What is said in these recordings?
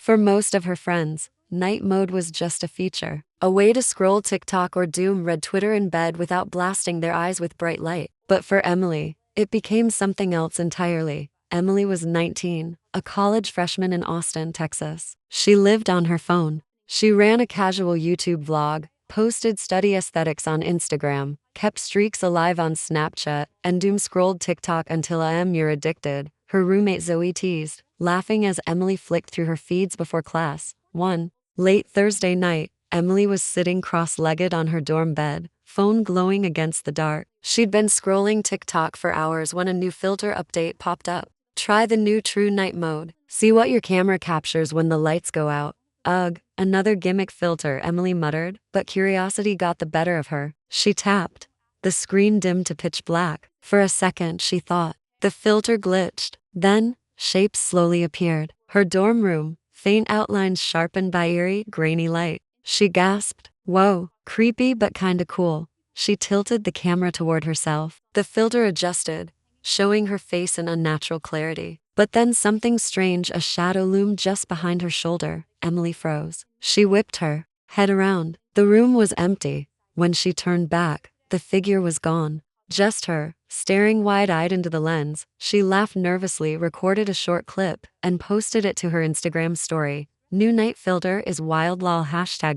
For most of her friends, night mode was just a feature, a way to scroll TikTok or doom read Twitter in bed without blasting their eyes with bright light. But for Emily, it became something else entirely. Emily was 19, a college freshman in Austin, Texas. She lived on her phone. She ran a casual YouTube vlog, posted study aesthetics on Instagram, kept streaks alive on Snapchat, and doom-scrolled TikTok until you're addicted, her roommate Zoe teased, laughing as Emily flicked through her feeds before class. One late Thursday night, Emily was sitting cross-legged on her dorm bed, phone glowing against the dark. She'd been scrolling TikTok for hours when a new filter update popped up. Try the new True Night Mode. See what your camera captures when the lights go out. Ugh, another gimmick filter, Emily muttered, but curiosity got the better of her. She tapped. The screen dimmed to pitch black. For a second, she thought. The filter glitched. Then, shapes slowly appeared. Her dorm room, faint outlines sharpened by eerie, grainy light. She gasped. Whoa, creepy but kinda cool. She tilted the camera toward herself. The filter adjusted, showing her face in unnatural clarity. But then something strange, a shadow loomed just behind her shoulder. Emily froze. She whipped her head around. The room was empty. When she turned back, the figure was gone. Just her, staring wide-eyed into the lens. She laughed nervously, recorded a short clip, and posted it to her Instagram story. New night filter is wild lol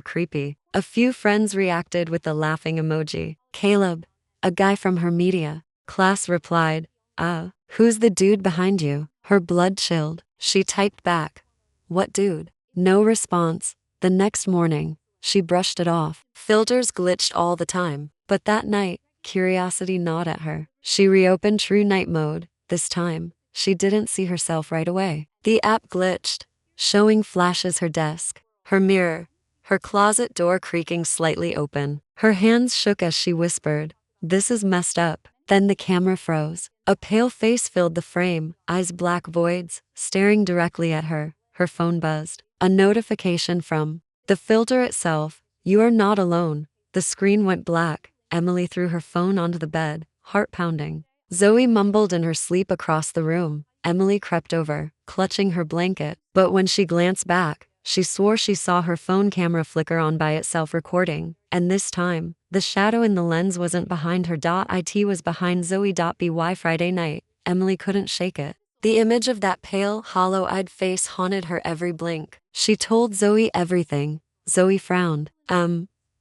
#creepy. A few friends reacted with the laughing emoji. Caleb, a guy from her media class, replied, who's the dude behind you? Her blood chilled. She typed back, what dude? No response. The next morning, she brushed it off. Filters glitched all the time, but that night, curiosity gnawed at her. She reopened True Night Mode. This time, she didn't see herself right away. The app glitched, showing flashes her desk, her mirror, her closet door creaking slightly open. Her hands shook as she whispered, this is messed up. Then the camera froze. A pale face filled the frame, eyes black voids, staring directly at her. Her phone buzzed. A notification from the filter itself. You are not alone. The screen went black. Emily threw her phone onto the bed, heart pounding. Zoe mumbled in her sleep across the room. Emily crept over, clutching her blanket. But when she glanced back, she swore she saw her phone camera flicker on by itself, recording. And this time, the shadow in the lens wasn't behind her. It was behind Zoe. By Friday night, Emily couldn't shake it. The image of that pale, hollow-eyed face haunted her every blink. She told Zoe everything. Zoe frowned.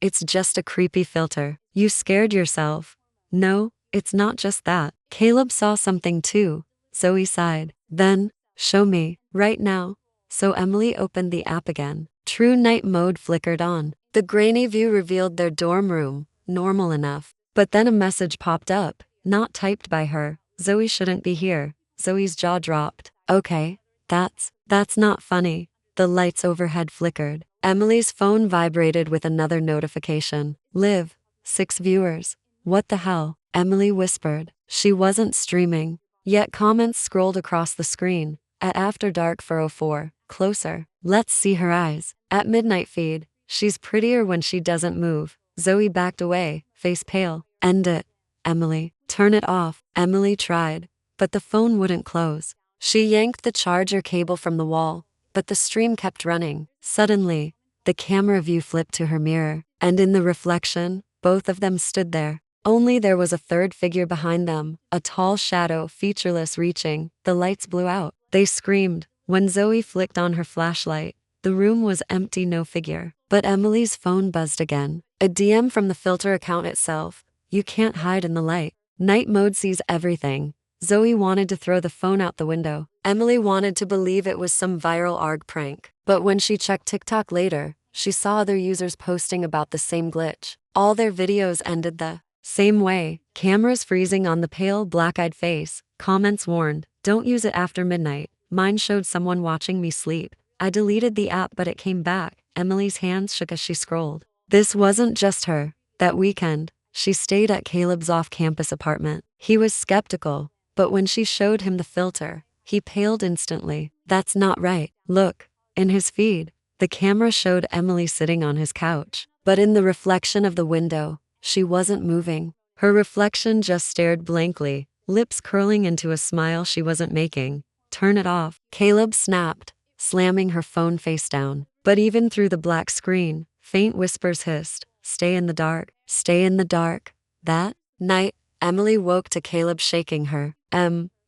It's just a creepy filter. You scared yourself. No, it's not just that. Caleb saw something too. Zoe sighed. Then, show me, right now. So Emily opened the app again. True Night Mode flickered on. The grainy view revealed their dorm room, normal enough. But then a message popped up, not typed by her. Zoe shouldn't be here. Zoe's jaw dropped. Okay, that's not funny. The lights overhead flickered. Emily's phone vibrated with another notification. Live, 6 viewers. What the hell? Emily whispered. She wasn't streaming. Yet comments scrolled across the screen. At After Dark 404. Closer. Let's see her eyes. At Midnight Feed. She's prettier when she doesn't move. Zoe backed away, face pale. End it, Emily. Turn it off. Emily tried, but the phone wouldn't close. She yanked the charger cable from the wall, but the stream kept running. Suddenly, the camera view flipped to her mirror, and in the reflection, both of them stood there. Only there was a third figure behind them, a tall shadow, featureless, reaching. The lights blew out. They screamed. When Zoe flicked on her flashlight, the room was empty, no figure. But Emily's phone buzzed again. A DM from the filter account itself. You can't hide in the light. Night mode sees everything. Zoe wanted to throw the phone out the window. Emily wanted to believe it was some viral ARG prank. But when she checked TikTok later, she saw other users posting about the same glitch. All their videos ended the same way. Cameras freezing on the pale, black-eyed face. Comments warned, don't use it after midnight. Mine showed someone watching me sleep. I deleted the app but it came back. Emily's hands shook as she scrolled. This wasn't just her. That weekend, she stayed at Caleb's off-campus apartment. He was skeptical, but when she showed him the filter, he paled instantly. That's not right. Look. In his feed, the camera showed Emily sitting on his couch. But in the reflection of the window, she wasn't moving. Her reflection just stared blankly, lips curling into a smile she wasn't making. Turn it off. Caleb snapped, slamming her phone face down. But even through the black screen, faint whispers hissed, "Stay in the dark, stay in the dark." That night, Emily woke to Caleb shaking her.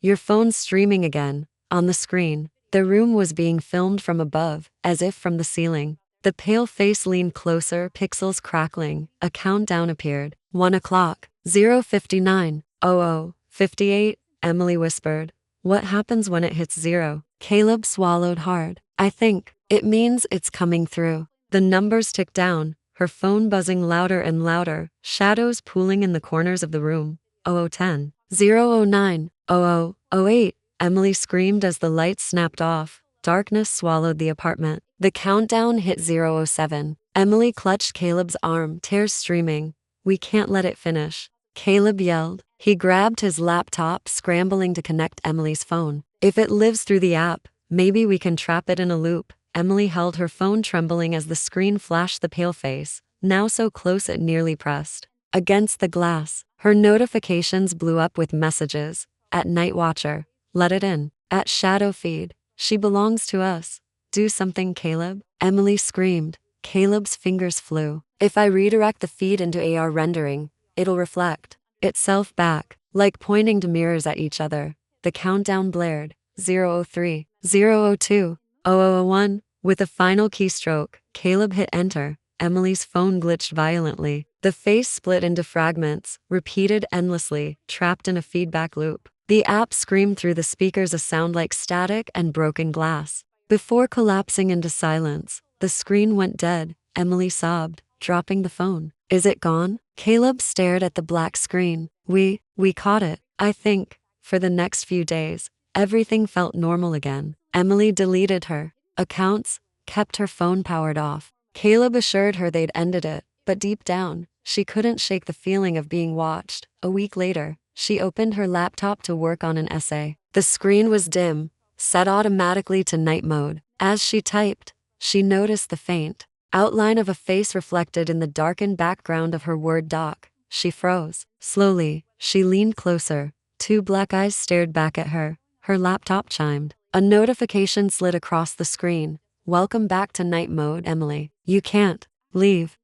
Your phone's streaming again." On the screen, the room was being filmed from above, as if from the ceiling. The pale face leaned closer, pixels crackling. A countdown appeared. 1 o'clock, 0:59, 00:58, Emily whispered. "What happens when it hits 0? Caleb swallowed hard. "I think it means it's coming through." The numbers ticked down, her phone buzzing louder and louder, shadows pooling in the corners of the room. 00:10, 0:09, 00:08, Emily screamed as the lights snapped off. Darkness swallowed the apartment. The countdown hit 0:07. Emily clutched Caleb's arm, tears streaming. "We can't let it finish," Caleb yelled. He grabbed his laptop, scrambling to connect Emily's phone. "If it lives through the app, maybe we can trap it in a loop." Emily held her phone trembling as the screen flashed the pale face, now so close it nearly pressed against the glass. Her notifications blew up with messages. At Night Watcher, "Let it in." At Shadow Feed, "She belongs to us. Do something, Caleb." Emily screamed. Caleb's fingers flew. "If I redirect the feed into AR rendering, it'll reflect itself back," like pointing to mirrors at each other. The countdown blared. 0:03, 0:02, 00:01. With a final keystroke, Caleb hit enter. Emily's phone glitched violently. The face split into fragments, repeated endlessly, trapped in a feedback loop. The app screamed through the speakers, a sound like static and broken glass. Before collapsing into silence, the screen went dead. Emily sobbed, dropping the phone. "Is it gone?" Caleb stared at the black screen. We caught it, I think." For the next few days, everything felt normal again. Emily deleted her accounts, kept her phone powered off. Caleb assured her they'd ended it, but deep down, she couldn't shake the feeling of being watched. A week later, she opened her laptop to work on an essay. The screen was dim, set automatically to night mode. As she typed, she noticed the faint outline of a face reflected in the darkened background of her Word doc. She froze. Slowly, she leaned closer. Two black eyes stared back at her. Her laptop chimed. A notification slid across the screen. "Welcome back to night mode, Emily. You can't leave."